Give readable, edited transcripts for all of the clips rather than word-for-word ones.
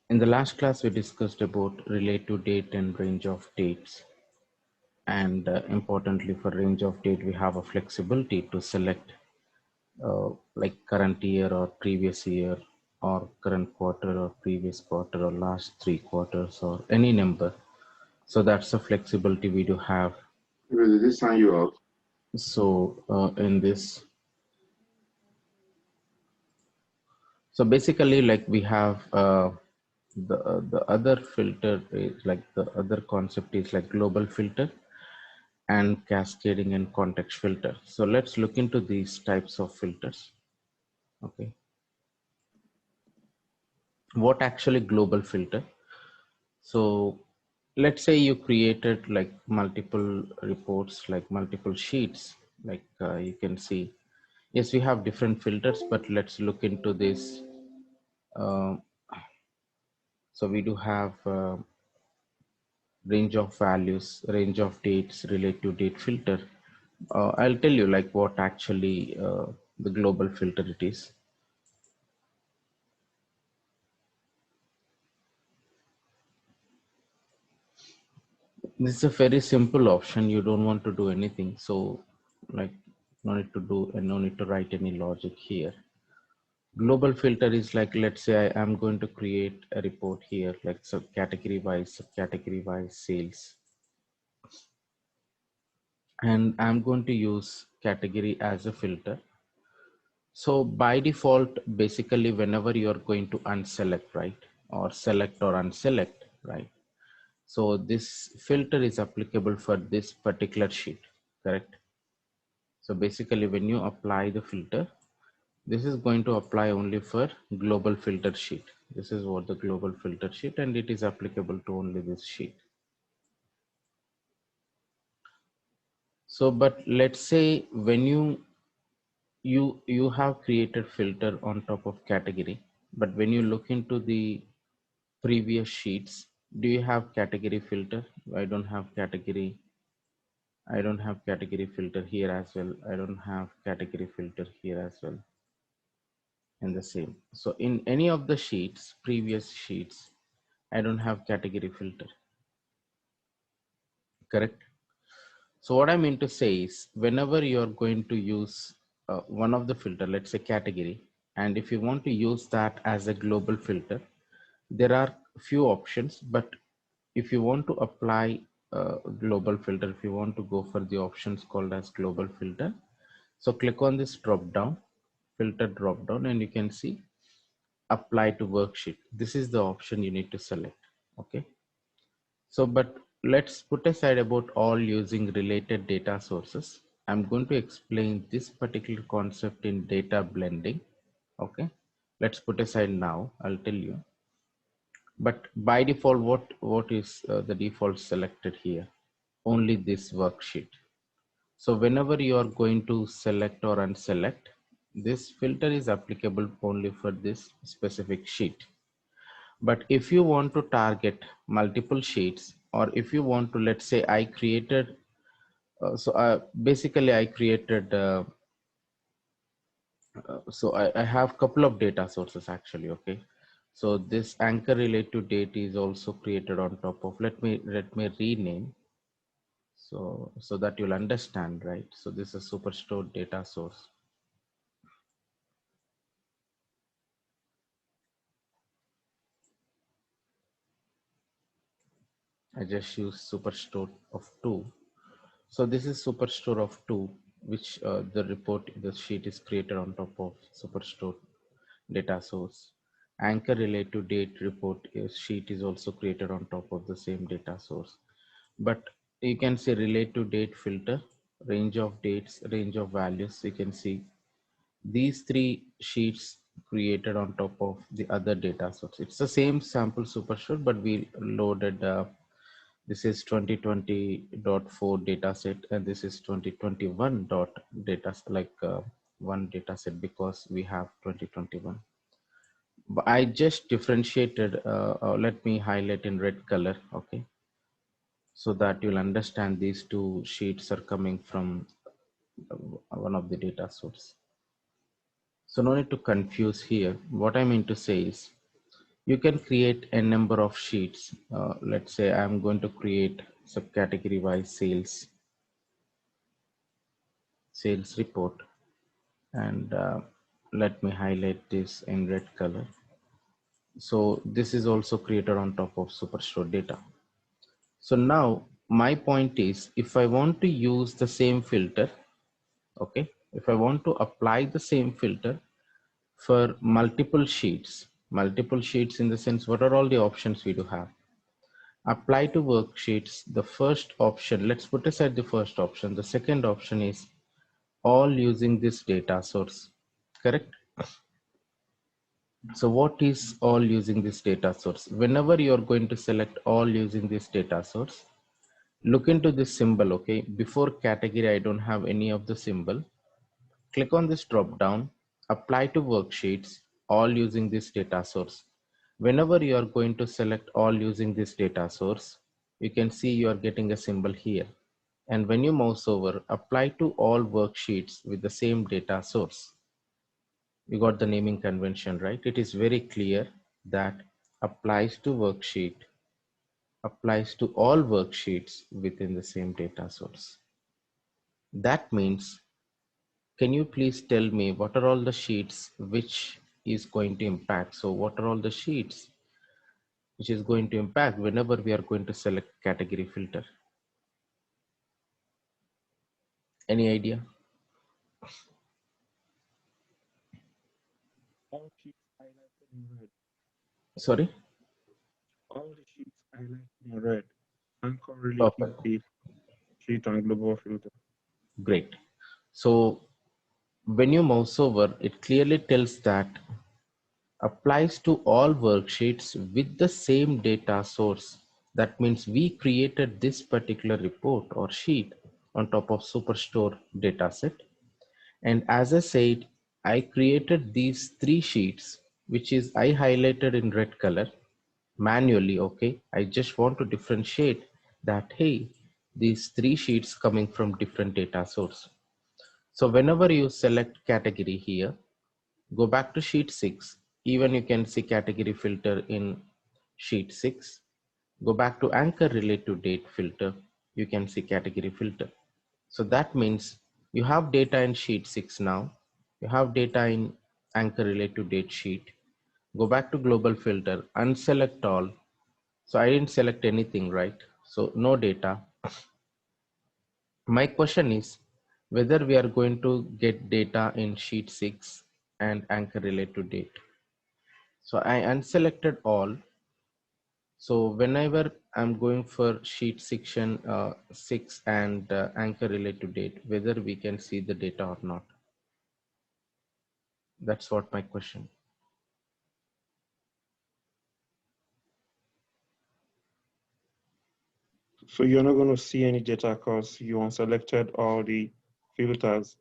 In the last class, we discussed about relative date and range of dates. And importantly, for range of date, we have a flexibility to select like current year or previous year or current quarter or previous quarter or last 3 quarters or any number. So that's the flexibility we do have. Did this sign you up? So in this, so basically like we have the other filter is like the other concept is like global filter and cascading and context filter. So let's look into these types of filters. Okay, what actually global filter? So let's say you created like multiple reports, like multiple sheets, like you can see, yes, we have different filters, but let's look into this. uh, so we do have range of values, range of dates, relative date filter. I'll tell you like what actually the global filter it is. This is a very simple option. You don't want to do anything. So like no need to do and no need to write any logic here. Global filter is like, let's say I am going to create a report here, like subcategory wise sales. And I'm going to use category as a filter. So by default, basically whenever you're going to unselect, right? Or select or unselect, right? So this filter is applicable for this particular sheet, correct? So basically when you apply the filter, this is going to apply only for global filter sheet. This is what the global filter sheet, and it is applicable to only this sheet. So, but let's say when you have created filter on top of category, but when you look into the previous sheets, do you have category filter? I don't have category. I don't have category filter here as well. I don't have category filter here as well. And the same. So in any of the sheets, previous sheets, I don't have category filter, correct? So what I mean to say is whenever you're going to use one of the filter, let's say category, and if you want to use that as a global filter, there are few options, but if you want to apply global filter, if you want to go for the options called as global filter, so click on this drop down, filter drop down, and you can see apply to worksheet. This is the option you need to select. Okay, so but let's put aside about all using related data sources. I'm going to explain this particular concept in data blending. Okay, let's put aside now, I'll tell you. But by default, what is the default selected here? Only this worksheet. So whenever you are going to select or unselect, this filter is applicable only for this specific sheet. But if you want to target multiple sheets, or if you want to, let's say I created, basically I created, I have couple of data sources actually, okay. So this anchor related date is also created on top of, let me rename, so that you'll understand, right? So this is superstore data source. I just use superstore of 2. So this is superstore of 2, which the sheet is created on top of superstore data source. Anchor related date report sheet is also created on top of the same data source. But you can say related date filter, range of dates, range of values. You can see these three sheets created on top of the other data source. It's the same sample superstore, but we loaded this is 2020.4 data set, and this is 2021 dot data, like one data set, because we have 2021. But I just differentiated, let me highlight in red color, okay, so that you'll understand these two sheets are coming from one of the data source. So no need to confuse here. What I mean to say is You can create a number of sheets. Let's say I'm going to create subcategory wise sales report, and let me highlight this in red color. So this is also created on top of Superstore data. So now my point is, if I want to use the same filter, okay, if I want to apply the same filter for multiple sheets in the sense, what are all the options we do have? Apply to worksheets, the first option, let's put aside the first option. The second option is all using this data source, correct? So what is all using this data source? Whenever you're going to select all using this data source, look into this symbol, okay? Before category, I don't have any of the symbol. Click on this drop down, apply to worksheets, all using this data source. Whenever you are going to select all using this data source, you can see you are getting a symbol here. And when you mouse over, apply to all worksheets with the same data source. You got the naming convention, right? It is very clear that applies to worksheet, applies to all worksheets within the same data source. That means, can you please tell me what are all the sheets which is going to impact? So what are all the sheets which is going to impact whenever we are going to select category filter? Any idea? All sheets highlighted in red. Sorry? All the sheets highlighted in red. Anchor related Perfect. date sheet and global filter. Great. So when you mouse over, it clearly tells that applies to all worksheets with the same data source. That means we created this particular report or sheet on top of Superstore dataset. And as I said, I created these three sheets, which is I highlighted in red color manually. Okay. I just want to differentiate that, hey, these three sheets coming from different data source. So whenever you select category here, go back to sheet 6. Even you can see category filter in sheet 6. Go back to anchor relate to date filter. You can see category filter. So that means you have data in sheet 6 now. You have data in anchor relate to date sheet. Go back to global filter, unselect all. So I didn't select anything, right? So no data. My question is whether we are going to get data in sheet 6 and anchor relate to date. So I unselected all. So whenever I'm going for sheet section 6 and anchor relate to date, whether we can see the data or not. That's what my question. So you're not going to see any data because you unselected all the filters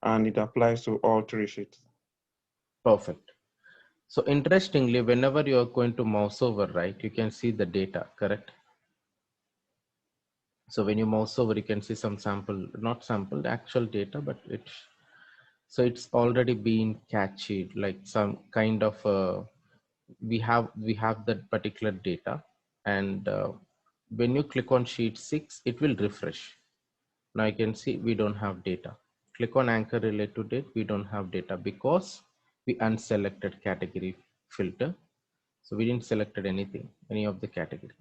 and it applies to all three sheets. Perfect. So interestingly, whenever you are going to mouse over, right, you can see the data, correct? So when you mouse over, you can see some sample, not sample, actual data, but so it's already been catched, like some kind of we have that particular data, and when you click on sheet 6, it will refresh. Now you can see we don't have data. Click on anchor relate to date, we don't have data because we unselected category filter. So we didn't selected anything, any of the category.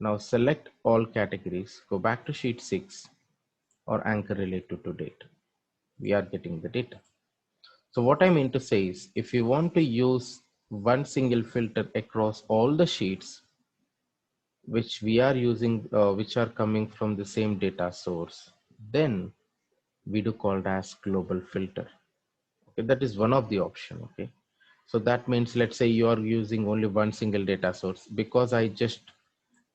Now select all categories, go back to sheet 6 or anchor relate to date. We are getting the data. So what I mean to say is, if you want to use one single filter across all the sheets which we are using, which are coming from the same data source, then we do called as global filter. Okay, that is one of the option. Okay, so that means, let's say you are using only one single data source, because I just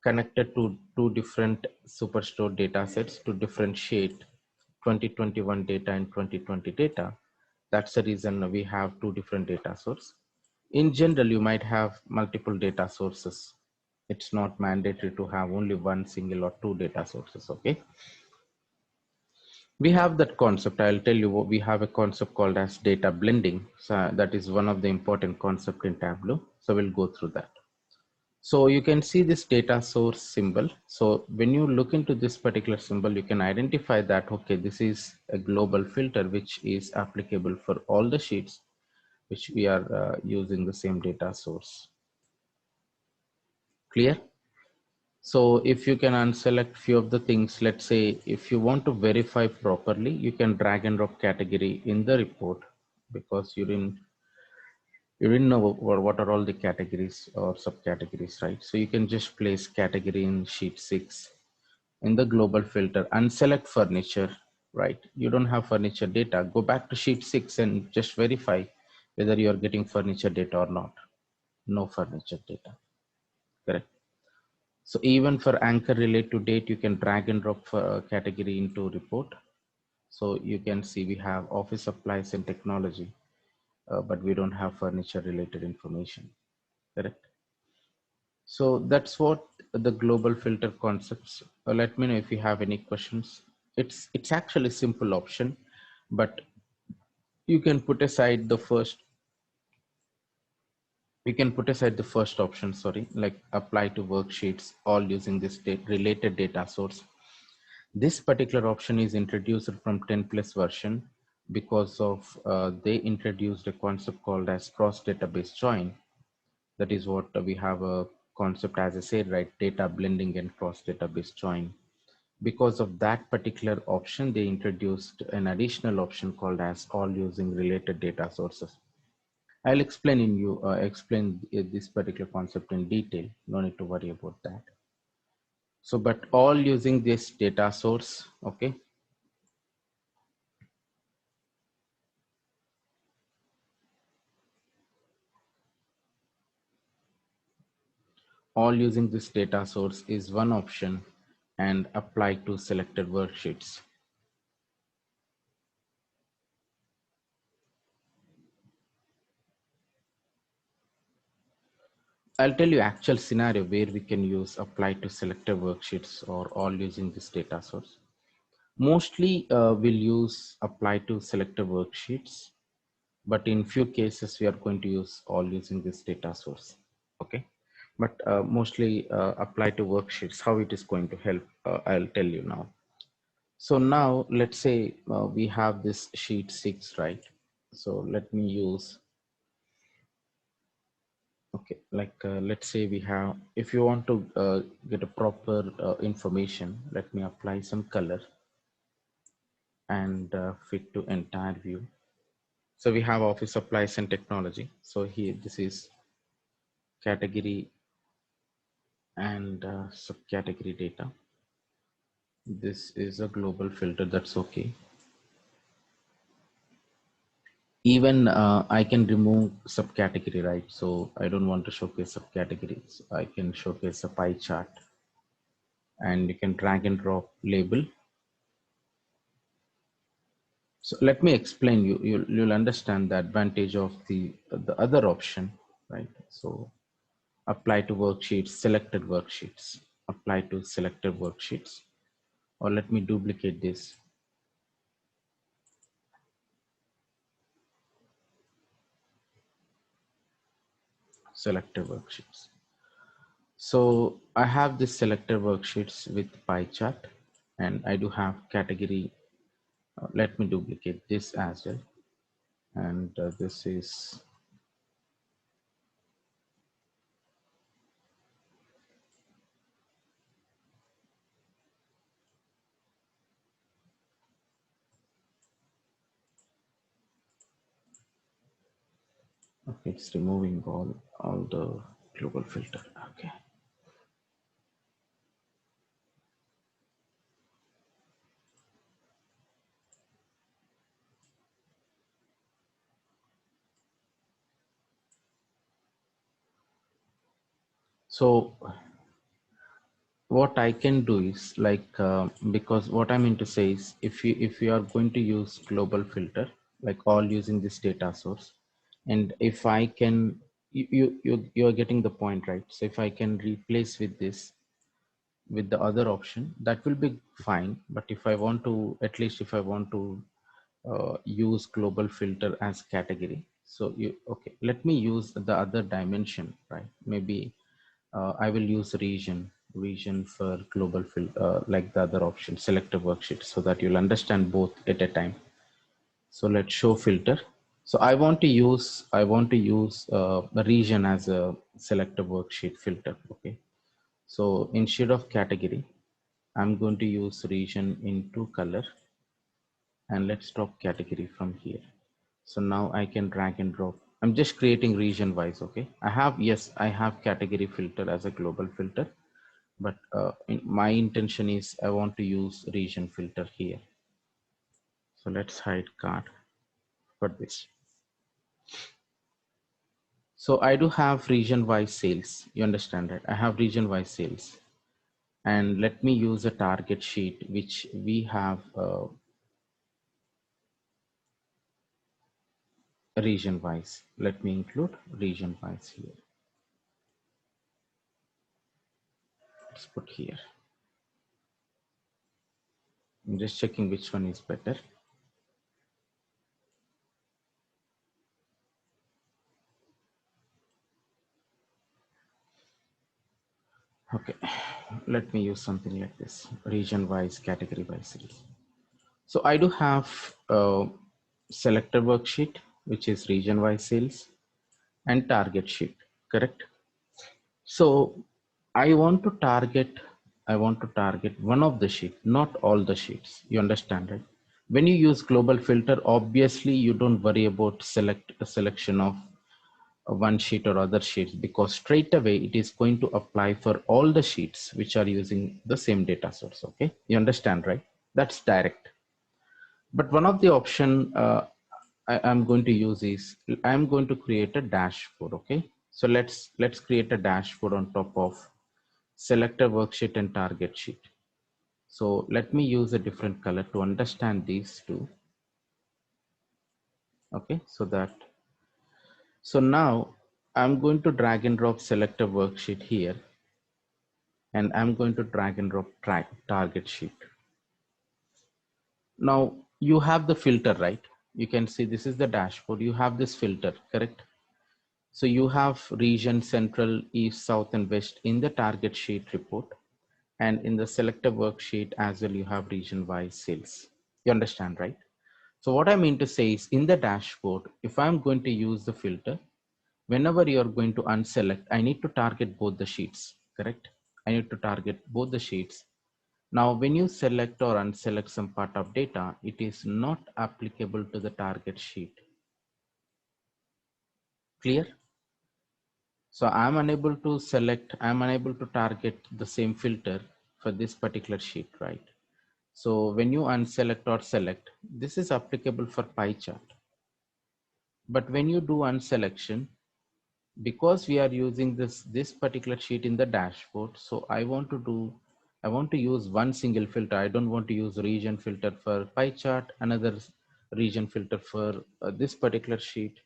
connected to two different Superstore data sets to differentiate 2021 data and 2020 data. That's the reason we have two different data sources. In general, you might have multiple data sources. It's not mandatory to have only one single or two data sources. Okay. We have that concept. I'll tell you what we have, a concept called as data blending. So that is one of the important concept in Tableau. So we'll go through that. So you can see this data source symbol. So when you look into this particular symbol, you can identify that, okay, this is a global filter, which is applicable for all the sheets, which we are using the same data source. Clear? So if you can unselect few of the things, let's say if you want to verify properly, you can drag and drop category in the report, because you didn't know what are all the categories or subcategories, right? So you can just place category in sheet 6 in the global filter and select furniture, right? You don't have furniture data, go back to sheet 6 and just verify whether you are getting furniture data or not. No furniture data, correct? So even for anchor relate to date, you can drag and drop category into report. So you can see we have office supplies and technology, but we don't have furniture related information, correct? So that's what the global filter concepts. Let me know if you have any questions. It's actually simple option, but you can put aside the first. You can put aside the first option. Sorry, like apply to worksheets, all using this related data source. This particular option is introduced from 10 plus version because of they introduced a concept called as cross database join. That is what we have a concept, as I said, right? Data blending and cross database join. Because of that particular option, they introduced an additional option called as all using related data sources. I'll explain this particular concept in detail. No need to worry about that. So, but all using this data source, okay? All using this data source is one option and apply to selected worksheets. I'll tell you actual scenario where we can use apply to selected worksheets or all using this data source. Mostly we'll use apply to selected worksheets, but in few cases we are going to use all using this data source, okay? But mostly apply to worksheets. How it is going to help, I'll tell you now. So now let's say we have this sheet 6, right? So let me use, okay, like let's say we have, if you want to get a proper information, let me apply some color and fit to entire view. So we have office supplies and technology. So here, this is category and subcategory data. This is a global filter, that's okay. Even I can remove subcategory, right? So I don't want to showcase subcategories. I can showcase a pie chart, and you can drag and drop label. So let me explain you. You'll understand the advantage of the other option, right? So apply to worksheets, selected worksheets, apply to selected worksheets, or let me duplicate this. Selected worksheets. So I have this selected worksheets with pie chart, and I do have category. Let me duplicate this as well. And this is, okay, it's removing all the global filter. Okay. So what I can do is like, because what I mean to say is if you are going to use global filter, like all using this data source, and if I can, you're getting the point, right? So if I can replace with this, with the other option, that will be fine. But if I want to, at least if I want to use global filter as category, So okay, let me use the other dimension, right? Maybe I will use region for global like the other option, select a worksheet, so that you'll understand both at a time. So let's show filter. So I want to use a region as a select a worksheet filter. Okay. So instead of category, I'm going to use region into color, and let's drop category from here. So now I can drag and drop. I'm just creating region wise. Okay. Yes, I have category filter as a global filter, but my intention is I want to use region filter here. So let's hide card for this. So I do have region wise sales. You understand that I have region wise sales, and let me use a target sheet, which we have region wise. Let me include region wise here. Let's put here. I'm just checking which one is better. Okay, let me use something like this, region wise, category wise sales. So I do have a selector worksheet, which is region wise sales, and target sheet, correct? So I want to target one of the sheet, not all the sheets. You understand, right? When you use global filter, obviously you don't worry about select a selection of one sheet or other sheets, because straight away it is going to apply for all the sheets which are using the same data source. Okay, you understand, right? That's direct. But one of the option I'm going to use is I'm going to create a dashboard. Okay, so let's create a dashboard on top of selector worksheet and target sheet. So let me use a different color to understand these two. Okay, so now I'm going to drag and drop selector worksheet here, and I'm going to drag and drop target sheet. Now you have the filter, right? You can see this is the dashboard. You have this filter, correct? So you have region, central, east, south, and west in the target sheet report, and in the selector worksheet as well, you have region wise sales. You understand, right? So what I mean to say is, in the dashboard, if I'm going to use the filter, whenever you're going to unselect, I need to target both the sheets, correct? I need to target both the sheets. Now, when you select or unselect some part of data, it is not applicable to the target sheet. Clear? So I'm unable to I'm unable to target the same filter for this particular sheet, right? So when you unselect or select, this is applicable for pie chart. But when you do unselection, because we are using this particular sheet in the dashboard, so I want to use one single filter. I don't want to use region filter for pie chart, another region filter for this particular sheet,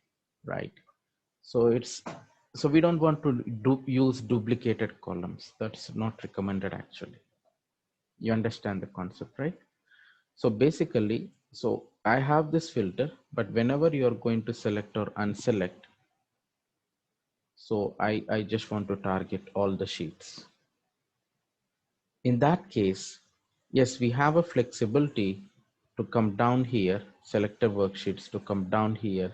right? So we don't want to use duplicated columns. That's not recommended actually. You understand the concept, right? So basically, so I have this filter, but whenever you're going to select or unselect, so I just want to target all the sheets. In that case, yes, we have a flexibility to come down here, select the worksheets, to come down here.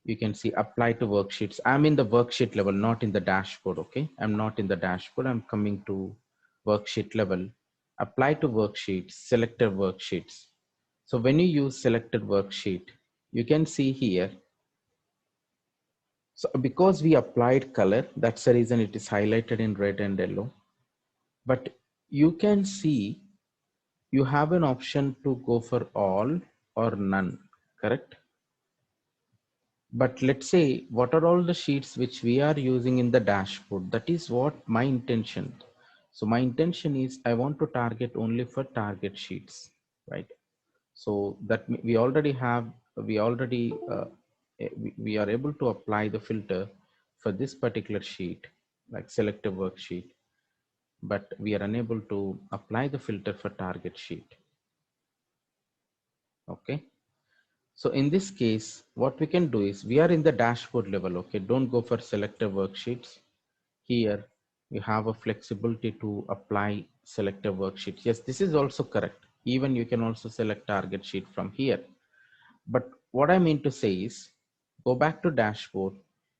You can see apply to worksheets. I'm in the worksheet level, not in the dashboard. Okay, I'm not in the dashboard. I'm coming to worksheet level. Apply to worksheets, selected worksheets. So when you use selected worksheet, you can see here. So because we applied color, that's the reason it is highlighted in red and yellow. But you can see you have an option to go for all or none, correct? But let's say, what are all the sheets which we are using in the dashboard? That is what my intention. So my intention is I want to target only for target sheets, right? So that we already, we are able to apply the filter for this particular sheet, like select a worksheet, but we are unable to apply the filter for target sheet. Okay. So in this case, what we can do is we are in the dashboard level. Okay, don't go for selector worksheets. Here you have a flexibility to apply selector worksheets. Yes, this is also correct. Even you can also select target sheet from here. But what I mean to say is, go back to dashboard.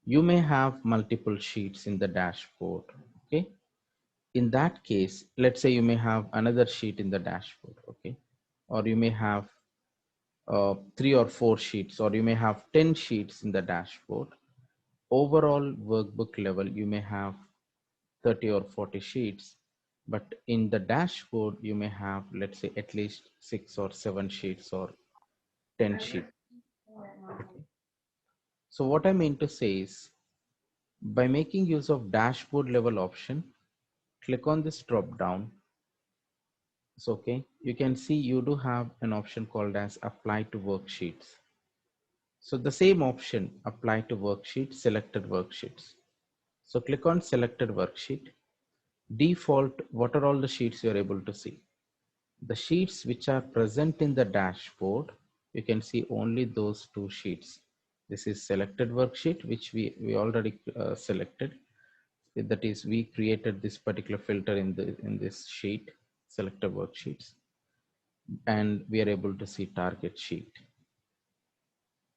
You may have multiple sheets in the dashboard. Okay. In that case, let's say you may have another sheet in the dashboard. Okay. Or you may have 3 or 4 sheets, or you may have 10 sheets in the dashboard. Overall workbook level, you may have 30 or 40 sheets, but in the dashboard, you may have, let's say, at least 6 or 7 sheets or 10 sheets. Okay. So what I mean to say is, by making use of dashboard level option, click on this drop down. So, okay, you can see you do have an option called as apply to worksheets. So the same option, apply to worksheet, selected worksheets. So click on selected worksheet. Default, what are all the sheets you're able to see? The sheets which are present in the dashboard, you can see only those 2 sheets. This is selected worksheet, which we already selected. That is, we created this particular filter in this sheet, selected worksheets, and we are able to see target sheet.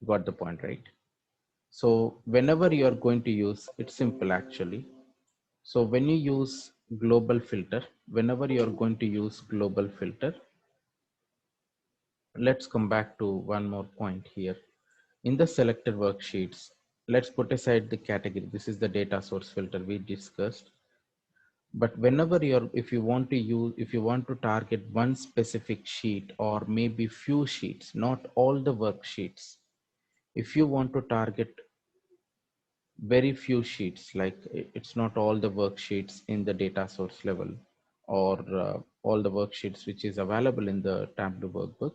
Got the point, right? So whenever you are going to use, it's simple actually. So when you use global filter, whenever you are going to use global filter, let's come back to one more point here. In the selected worksheets, let's put aside the category. This is the data source filter we discussed. But whenever you're, if you want to use, if you want to target one specific sheet or maybe few sheets, not all the worksheets, if you want to target very few sheets, like it's not all the worksheets in the data source level or all the worksheets which is available in the Tableau workbook.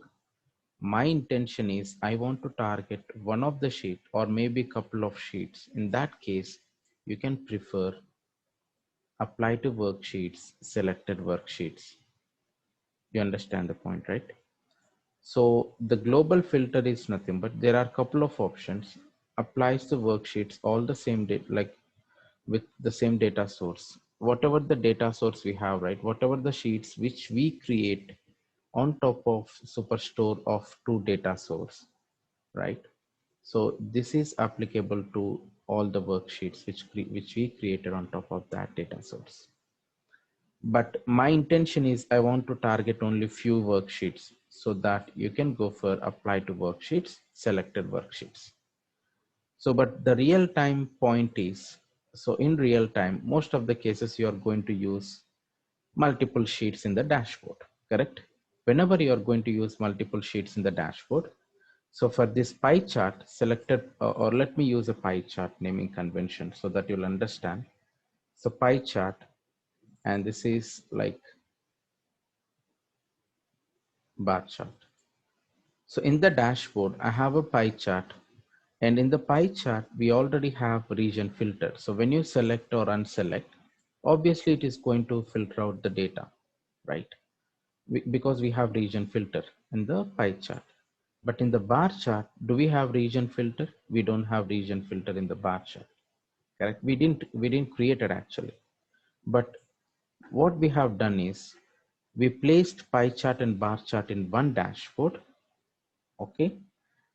My intention is I want to target one of the sheet or maybe couple of sheets. In that case, you can prefer apply to worksheets, selected worksheets. You understand the point, right? So the global filter is nothing, but there are a couple of options. Applies to worksheets, all the same data, like with the same data source. Whatever the data source we have, right? Whatever the sheets which we create on top of Superstore of 2 data source, right? So this is applicable to all the worksheets which we created on top of that data source. But my intention is I want to target only few worksheets, so that you can go for apply to worksheets, selected worksheets. So, but the real time point is, so in real time, most of the cases you are going to use multiple sheets in the dashboard, correct? Whenever you are going to use multiple sheets in the dashboard. So for this pie chart selected, or let me use a pie chart naming convention so that you'll understand. So pie chart, and this is like bar chart. So in the dashboard, I have a pie chart, and in the pie chart, we already have region filter. So when you select or unselect, obviously it is going to filter out the data, right? Because we have region filter in the pie chart. But in the bar chart, do we have region filter? We don't have region filter in the bar chart, correct? We didn't create it actually. But what we have done is we placed pie chart and bar chart in one dashboard. Okay.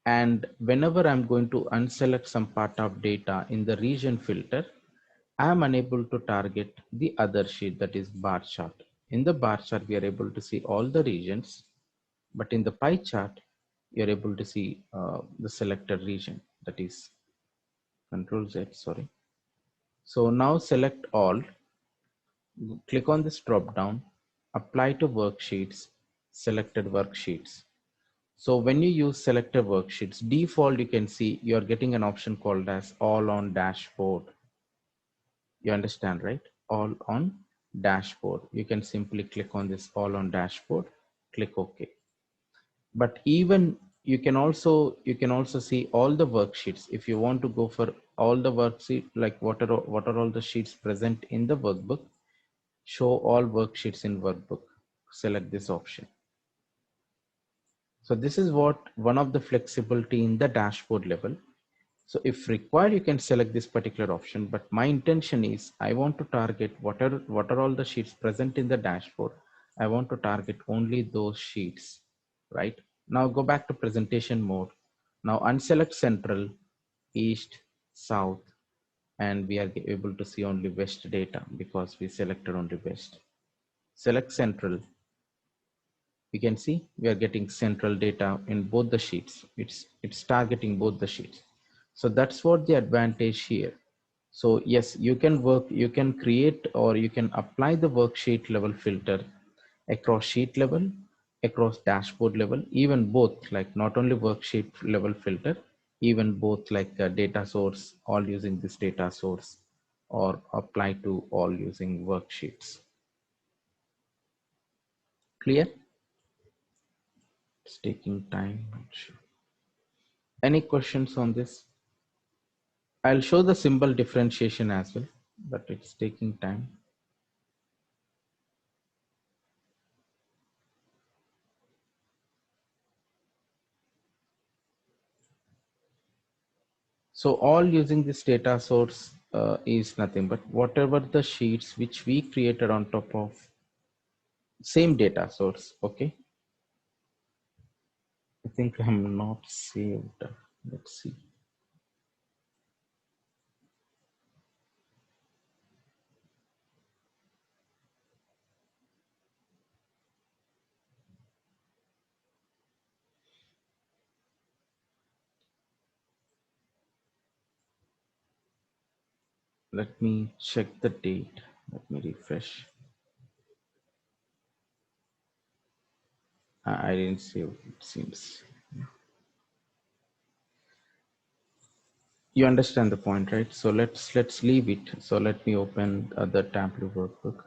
And whenever I'm going to unselect some part of data in the region filter, I'm unable to target the other sheet, that is bar chart. In the bar chart, we are able to see all the regions, but in the pie chart, you're able to see the selected region, that is Control Z, sorry. So now select all, click on this drop down, apply to worksheets, selected worksheets. So when you use selected worksheets, default, you can see you're getting an option called as all on dashboard. You understand, right? All on dashboard. You can simply click on this all on dashboard, click OK. But even you can also see all the worksheets. If you want to go for all the worksheet, like what are all the sheets present in the workbook, show all worksheets in workbook. Select this option. So this is what one of the flexibility in the dashboard level. So if required, you can select this particular option, but my intention is I want to target what are all the sheets present in the dashboard. I want to target only those sheets, right? Now go back to presentation mode. Now unselect central, east, south, and we are able to see only west data because we selected only west. Select central. You can see we are getting central data in both the sheets. It's targeting both the sheets. So that's what the advantage here. So yes, you can create or you can apply the worksheet level filter across sheet level, across dashboard level, even both, like not only worksheet level filter, even both like data source, all using this data source, or apply to all using worksheets. Clear? It's taking time. Any questions on this? I'll show the symbol differentiation as well, but it's taking time. So all using this data source is nothing but whatever the sheets which we created on top of same data source. Okay. I think I'm not saved. Let's see. Let me check the date. Let me refresh. I didn't save, it seems. You understand the point, right? So let's leave it. So let me open the Tableau workbook.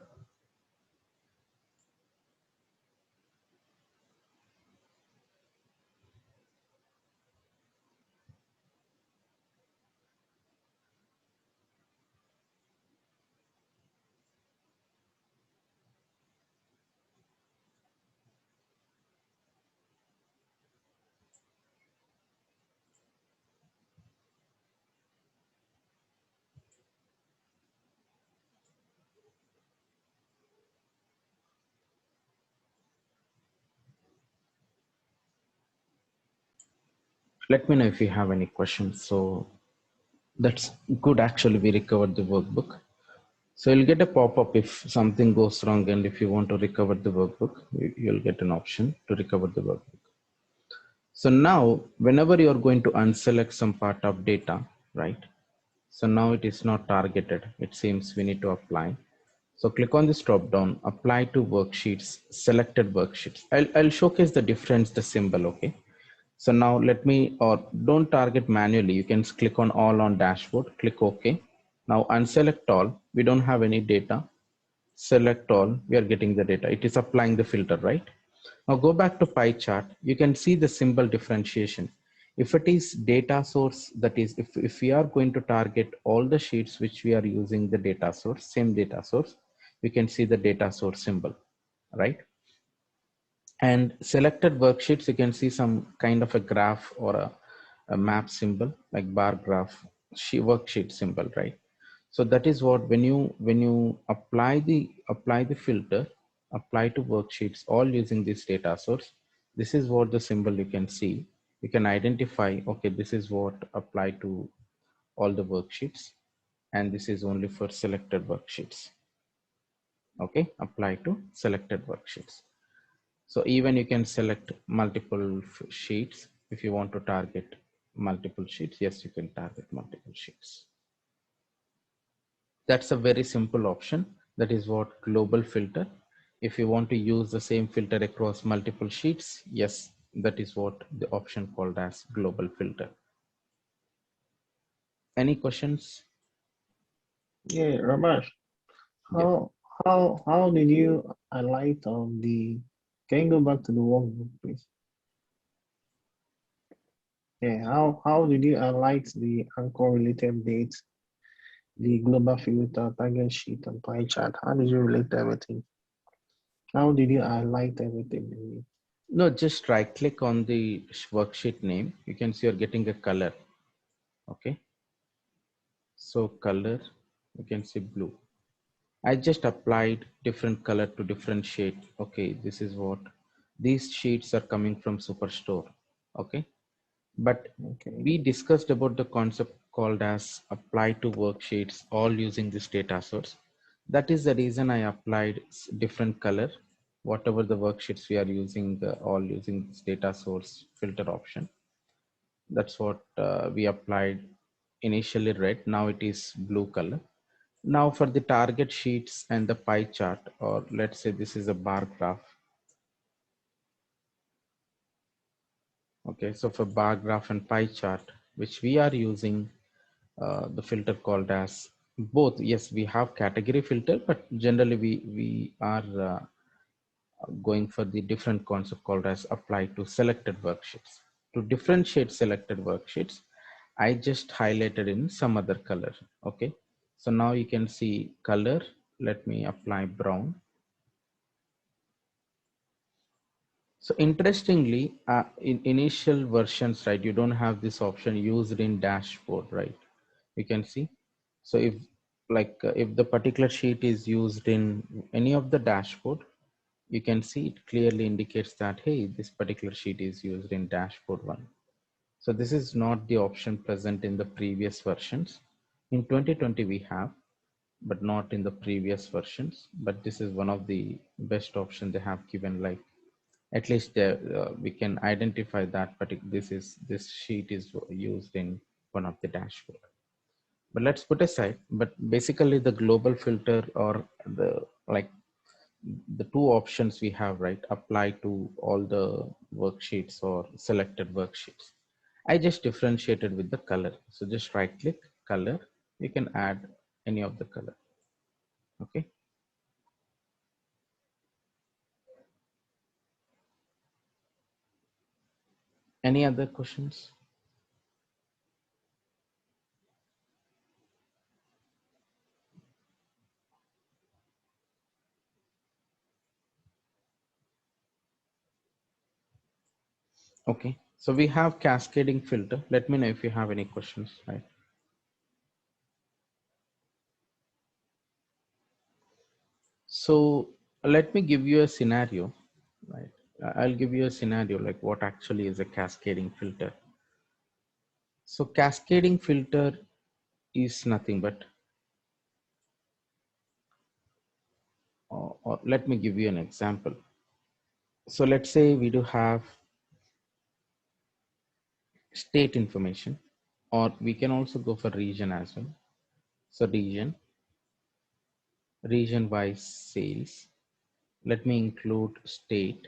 Let me know if you have any questions. So that's good. Actually, we recovered the workbook. So you'll get a pop-up if something goes wrong, and if you want to recover the workbook, you'll get an option to recover the workbook. So now, whenever you're going to unselect some part of data, right? So now it is not targeted. It seems we need to apply. So click on this drop down, apply to worksheets, selected worksheets. I'll showcase the difference, the symbol, okay? So now let me, or don't target manually. You can click on all on dashboard, click OK. Now unselect all, we don't have any data. Select all, we are getting the data. It is applying the filter, right? Now go back to pie chart. You can see the symbol differentiation. If it is data source, that is, if we are going to target all the sheets which we are using the data source, same data source, we can see the data source symbol, right? And selected worksheets, you can see some kind of a graph or a map symbol like bar graph, worksheet symbol, right? So that is what when you apply the filter, apply to worksheets, all using this data source, this is what the symbol you can see. You can identify, okay, this is what apply to all the worksheets, and this is only for selected worksheets. Okay, apply to selected worksheets. So even you can select multiple sheets if you want to target multiple sheets. Yes, you can target multiple sheets. That's a very simple option. That is what global filter. If you want to use the same filter across multiple sheets, yes, that is what the option called as global filter. Any questions? Yeah, Ramesh, Yeah. how did you highlight on the? Can you go back to the workbook, please? Yeah, how did you highlight the anchor related dates, the global filter, target sheet, and pie chart? How did you relate everything? How did you highlight everything? No, just right click on the worksheet name. You can see you're getting a color. Okay. So color, you can see blue. I just applied different color to different shade. Okay. This is what these sheets are coming from Superstore. Okay. But Okay. we discussed about the concept called as apply to worksheets all using this data source. That is the reason I applied different color, whatever the worksheets we are using, all using this data source filter option. That's what we applied initially red. Now it is blue color. Now for the target sheets and the pie chart, or let's say this is a bar graph. Okay, so for bar graph and pie chart, which we are using the filter called as both. Yes, we have category filter, but generally we are going for the different concept called as apply to selected worksheets. To differentiate selected worksheets, I just highlighted in some other color. Okay, so now you can see color. Let me apply brown. So interestingly, in initial versions, right, you don't have this option used in dashboard, right? You can see. So if the particular sheet is used in any of the dashboard, you can see it clearly indicates that, hey, this particular sheet is used in dashboard one. So this is not the option present in the previous versions. In 2020 we have, but not in the previous versions. But this is one of the best options they have given, like at least we can identify that this sheet is used in one of the dashboard. But let's put aside, but basically the global filter, or the like the two options we have, right, apply to all the worksheets or selected worksheets. I just differentiated with the color. So just right click color, you can add any of the color. Okay. Any other questions? Okay, so we have cascading filter. Let me know if you have any questions, right? So let me give you a scenario, right? I'll give you a scenario like what actually is a cascading filter. So cascading filter is nothing but, or let me give you an example. So let's say we do have state information, or we can also go for region as well. So region wise sales. Let me include state.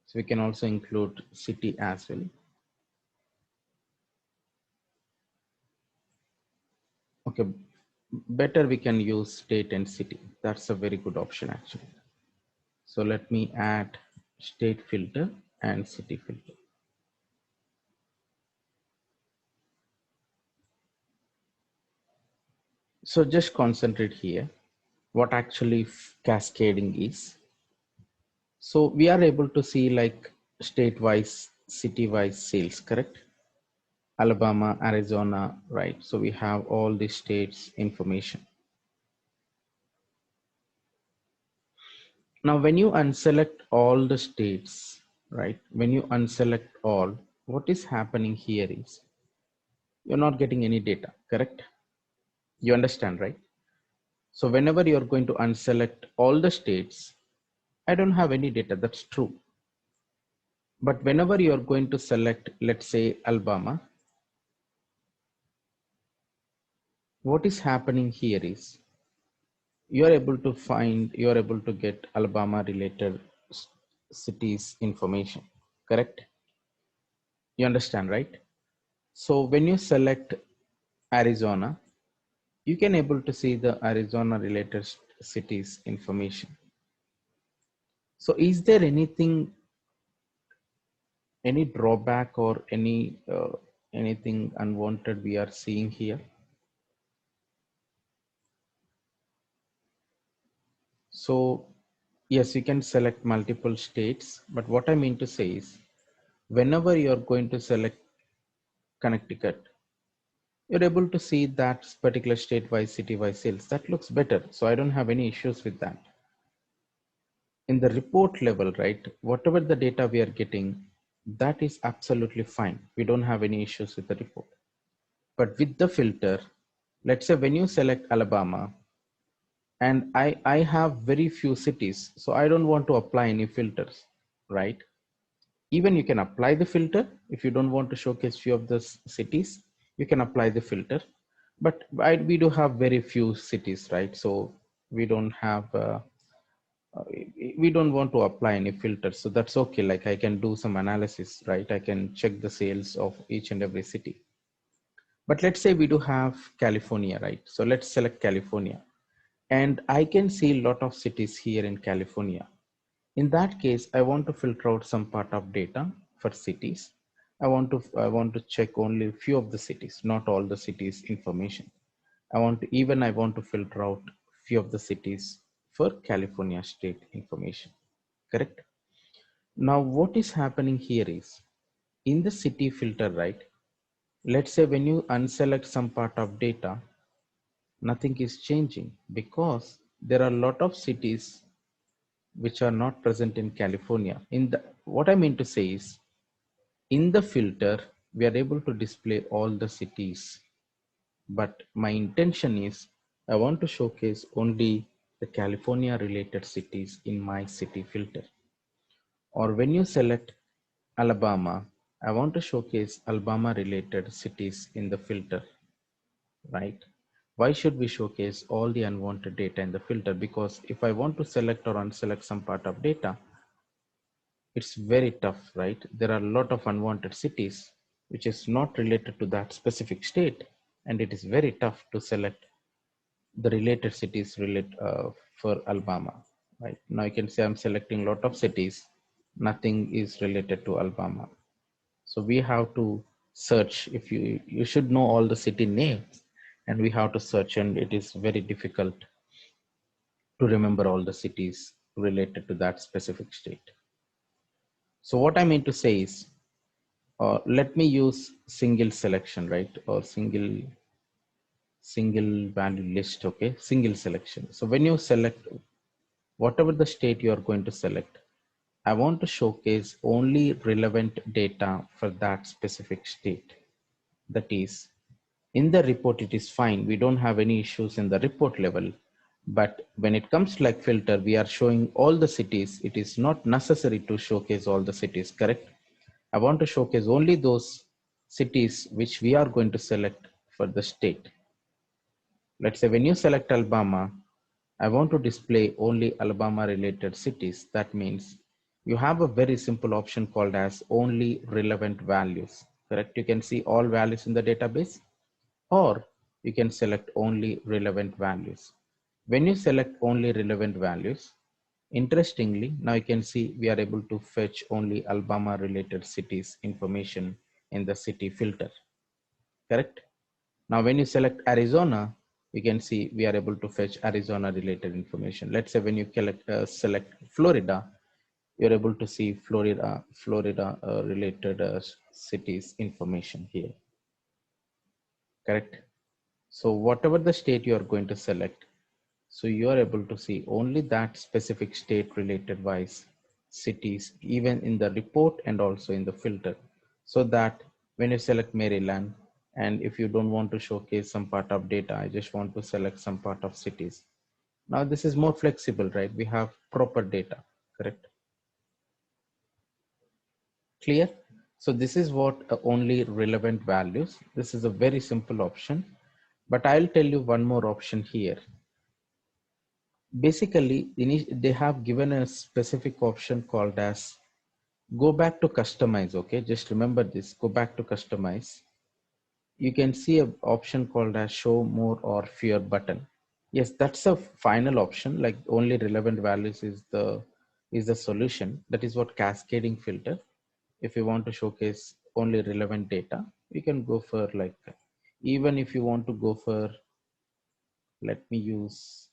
So we can also include city as well. Okay, better we can use state and city. That's a very good option actually. So let me add state filter and city filter. So just concentrate here what actually cascading is. So we are able to see like state-wise, city-wise sales, correct? Alabama, Arizona, right? So we have all the states information. Now, when you unselect all the states, right? When you unselect all, what is happening here is you're not getting any data, correct? You understand, right? So whenever you're going to unselect all the states, I don't have any data, that's true. But whenever you're going to select, let's say Alabama, what is happening here is you're able to get Alabama related cities information, correct? You understand, right? So when you select Arizona, you can able to see the Arizona related cities information. So is there any drawback or anything unwanted we are seeing here? So Yes, you can select multiple states, but what I mean to say is whenever you're going to select Connecticut, you're able to see that particular state-wise, city-wise sales. That looks better. So I don't have any issues with that. In the report level, right, whatever the data we are getting, that is absolutely fine. We don't have any issues with the report. But with the filter, let's say when you select Alabama, and I have very few cities, so I don't want to apply any filters, right? Even you can apply the filter if you don't want to showcase few of the cities, you can apply the filter. But we do have very few cities, right? So we don't have we don't want to apply any filters, so that's okay. Like I can do some analysis, right? I can check the sales of each and every city. But let's say we do have California, right? So let's select California, and I can see a lot of cities here in California. In that case, I want to filter out some part of data for cities. I want to check only a few of the cities, not all the cities information. I want to filter out few of the cities for California state information. Correct? Now, what is happening here is in the city filter, right? Let's say when you unselect some part of data, nothing is changing because there are a lot of cities which are not present in California. What I mean to say is in the filter, we are able to display all the cities, but my intention is I want to showcase only the California related cities in my city filter. Or when you select Alabama, I want to showcase Alabama related cities in the filter, right? Why should we showcase all the unwanted data in the filter? Because if I want to select or unselect some part of data, it's very tough, right? There are a lot of unwanted cities which is not related to that specific state, and it is very tough to select the related cities for Alabama. Right now, you can say I'm selecting a lot of cities, nothing is related to Alabama. So we have to search. If you should know all the city names, and we have to search, and it is very difficult to remember all the cities related to that specific state. So what I mean to say is, let me use single selection, right? Or single value list. Okay, single selection. So when you select whatever the state you are going to select, I want to showcase only relevant data for that specific state. That is, in the report, it is fine. We don't have any issues in the report level. But when it comes to like filter, we are showing all the cities. It is not necessary to showcase all the cities, correct? I want to showcase only those cities which we are going to select for the state. Let's say when you select Alabama, I want to display only Alabama related cities. That means you have a very simple option called as only relevant values, correct? You can see all values in the database, or you can select only relevant values. When you select only relevant values, interestingly, now you can see we are able to fetch only Alabama related cities information in the city filter, correct? Now, when you select Arizona, you can see we are able to fetch Arizona related information. Let's say when you select Florida, you're able to see Florida related cities information here, correct? So whatever the state you are going to select, so you are able to see only that specific state related wise cities, even in the report and also in the filter. So that when you select Maryland, and if you don't want to showcase some part of data, I just want to select some part of cities. Now this is more flexible, right? We have proper data, correct? Clear? So this is what only relevant values. This is a very simple option, but I'll tell you one more option here. Basically, they have given a specific option called as go back to customize. Okay, just remember this, go back to customize. You can see an option called as show more or fewer button. Yes, that's a final option, like only relevant values is the solution. That is what cascading filter. If you want to showcase only relevant data, you can go for like, even if you want to go for, let me use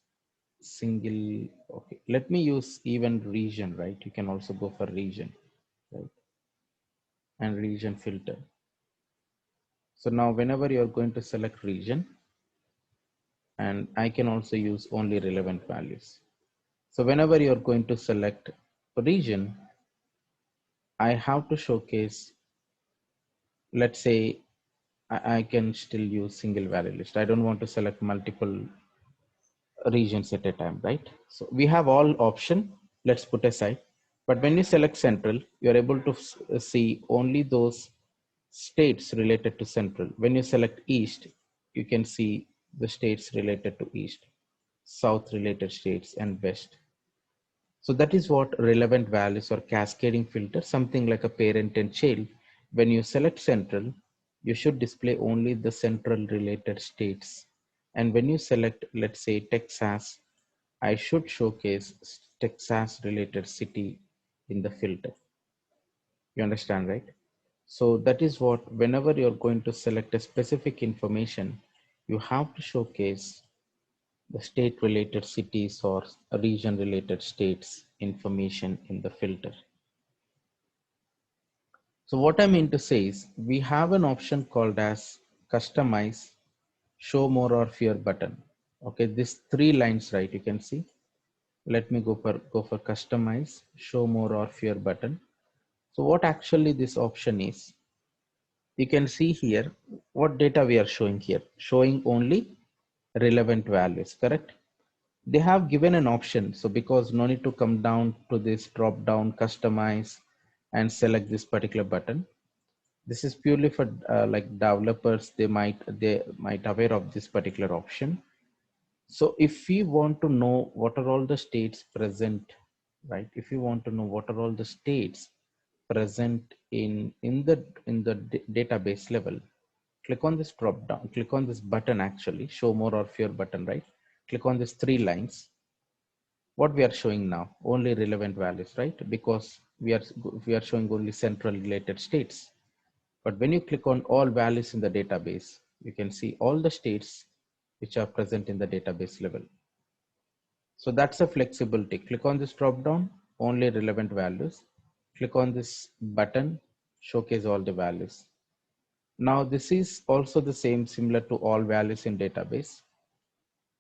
single. Okay, let me use even region, right? You can also go for region, right? And region filter. So now whenever you're going to select region, and I can also use only relevant values. So whenever you're going to select a region, I have to showcase, let's say I can still use single value list. I don't want to select multiple regions at a time, right? So we have all option, let's put aside. But when you select central, you're able to see only those states related to central. When you select east, you can see the states related to east, south related states, and west. So that is what relevant values or cascading filter, something like a parent and child. When you select central, you should display only the central related states. And when you select, let's say Texas, I should showcase Texas related city in the filter. You understand, right? So that is what, whenever you're going to select a specific information, you have to showcase the state related cities or region related states information in the filter. So what I mean to say is we have an option called as customize, show more or fewer button. Okay, these three lines, right? You can see. Let me go for customize, show more or fewer button. So what actually this option is, you can see here what data we are showing here, showing only relevant values, correct? They have given an option, so because no need to come down to this drop down customize and select this particular button. This is purely for like developers, they might aware of this particular option. So if we want to know what are all the states present, right? If you want to know what are all the states present in the database level, click on this drop down, click on this button, actually show more or fewer button, right? Click on these three lines. What we are showing now, only relevant values, right? Because we are showing only central related states. But when you click on all values in the database, you can see all the states which are present in the database level. So that's a flexibility. Click on this drop down, only relevant values. Click on this button, showcase all the values. Now this is also the same, similar to all values in database.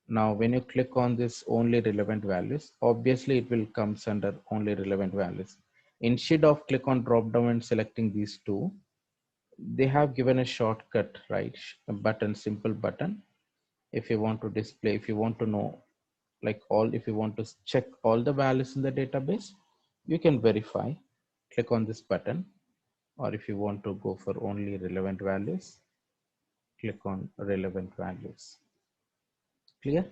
Now when you click on this only relevant values, obviously it will comes under only relevant values. Instead of click on drop down and selecting these two, they have given a shortcut, right? A button, simple button. If you want to display, if you want to know like all, if you want to check all the values in the database, you can verify, click on this button. Or if you want to go for only relevant values, click on relevant values. Clear?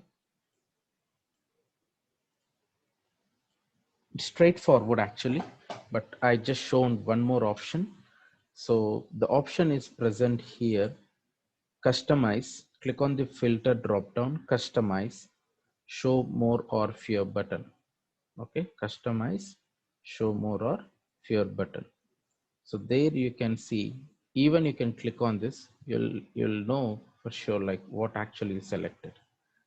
It's straightforward actually, but I just shown one more option. So the option is present here, customize. Click on the filter drop down, customize, show more or fewer button. Okay, customize, show more or fewer button. So there you can see, even you can click on this, you'll know for sure like what actually is selected.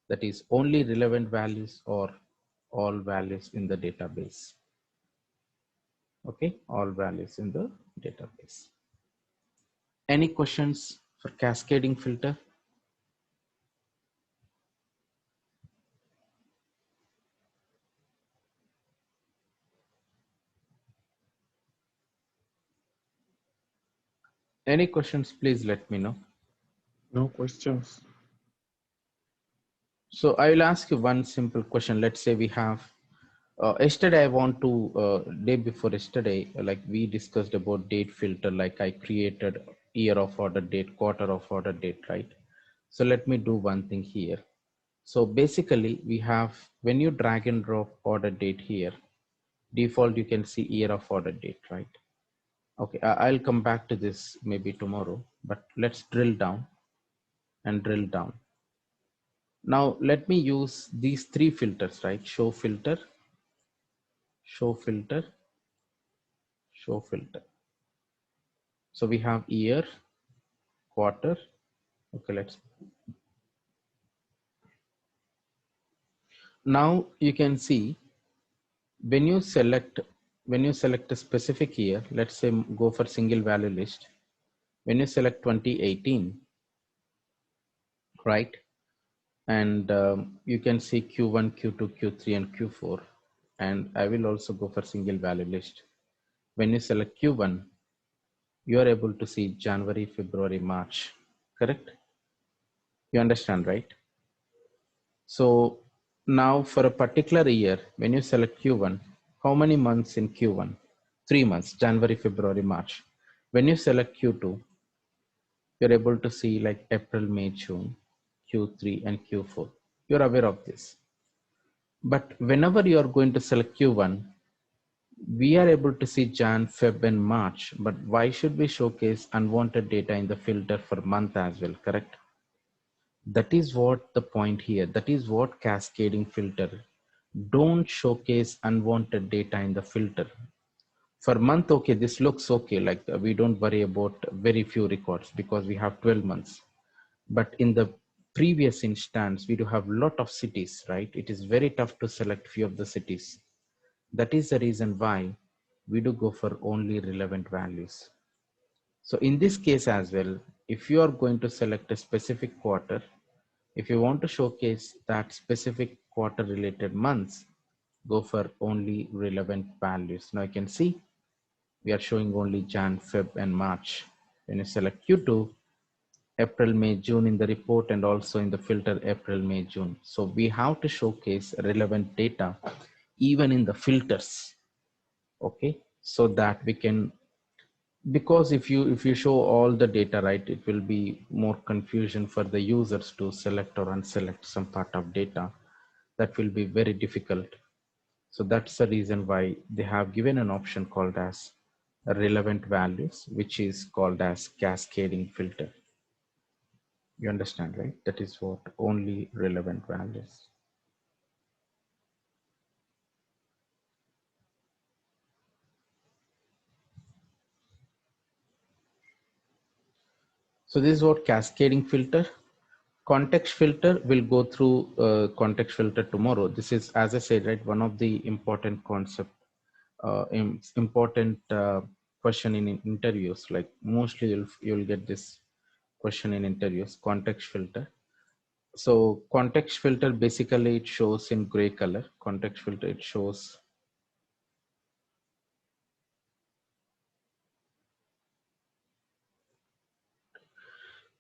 That is only relevant values or all values in the database. Okay, all values in the database. Any questions for cascading filter? Any questions, please let me know. No questions. So I will ask you one simple question. Let's say we have, yesterday I want to, day before yesterday, like we discussed about date filter, like I created year of order date, quarter of order date, right? So let me do one thing here. So basically we have, when you drag and drop order date here, default you can see year of order date, right? Okay, I'll come back to this maybe tomorrow, but let's drill down and drill down. Now let me use these three filters, right? Show filter, show filter, show filter. So we have year, quarter. Okay, let's. Now you can see when you select a specific year, let's say go for single value list. When you select 2018, right? And you can see Q1, Q2, Q3, and Q4. And I will also go for single value list. When you select Q1, you are able to see January, February, March, correct? You understand, right? So now for a particular year, when you select Q1, how many months in Q1? 3 months, January, February, March. When you select Q2, you're able to see like April, May, June, Q3, and Q4. You're aware of this. But whenever you are going to select Q1, we are able to see Jan, Feb, and March. But why should we showcase unwanted data in the filter for month as well, correct? That is what the point here. That is what cascading filter. Don't showcase unwanted data in the filter. For month, okay, this looks okay. Like we don't worry about very few records because we have 12 months. But in the previous instance, we do have a lot of cities, right? It is very tough to select few of the cities. That is the reason why we do go for only relevant values. So in this case as well, if you are going to select a specific quarter, if you want to showcase that specific quarter related months, go for only relevant values. Now you can see we are showing only Jan, Feb, and March. When you select Q2, April, May, June in the report and also in the filter April, May, June. So we have to showcase relevant data even in the filters, okay? So that we can, because if you show all the data, right, it will be more confusion for the users to select or unselect some part of data. That will be very difficult. So that's the reason why they have given an option called as relevant values, which is called as cascading filter. You understand, right? That is what only relevant values. So this is what cascading filter. Context filter will go through context filter tomorrow. This is, as I said, right, one of the important concept, important question in interviews. Like mostly you'll get this question in interviews, context filter. So context filter, basically it shows in gray color. Context filter, it shows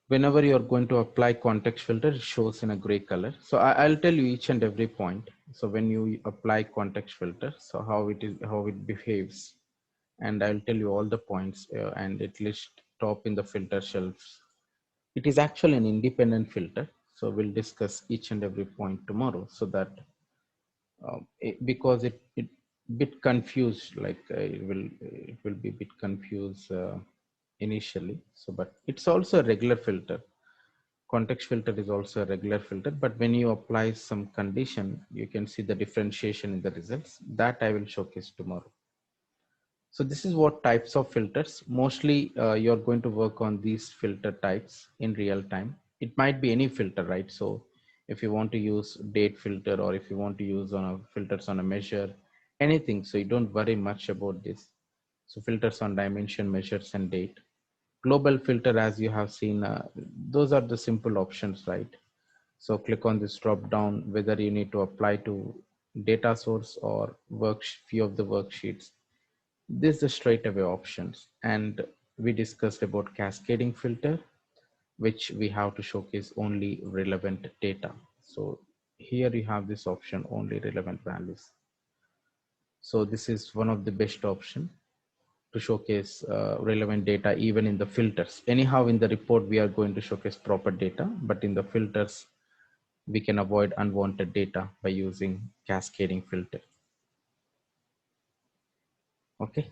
whenever you're going to apply context filter, it shows in a gray color. So I'll tell you each and every point. So when you apply context filter, so how it is, how it behaves, and I'll tell you all the points, and it lists top in the filter shelves. It is actually an independent filter. So we'll discuss each and every point tomorrow, so that because it bit confused, like it will be a bit confused initially. So but it's also a regular filter. Context filter is also a regular filter, but when you apply some condition, you can see the differentiation in the results. That I will showcase tomorrow. So this is what types of filters. Mostly you're going to work on these filter types in real time. It might be any filter, right? So if you want to use date filter, or if you want to use on a filters on a measure, anything. So you don't worry much about this. So filters on dimension, measures, and date. Global filter, as you have seen, those are the simple options, right? So click on this drop down, whether you need to apply to data source or few of the worksheets. This is the straight away options. And we discussed about cascading filter, which we have to showcase only relevant data. So here you have this option, only relevant values. So this is one of the best option to showcase relevant data even in the filters. Anyhow, in the report, we are going to showcase proper data, but in the filters, we can avoid unwanted data by using cascading filter. Okay.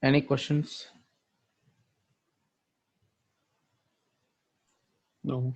Any questions? No.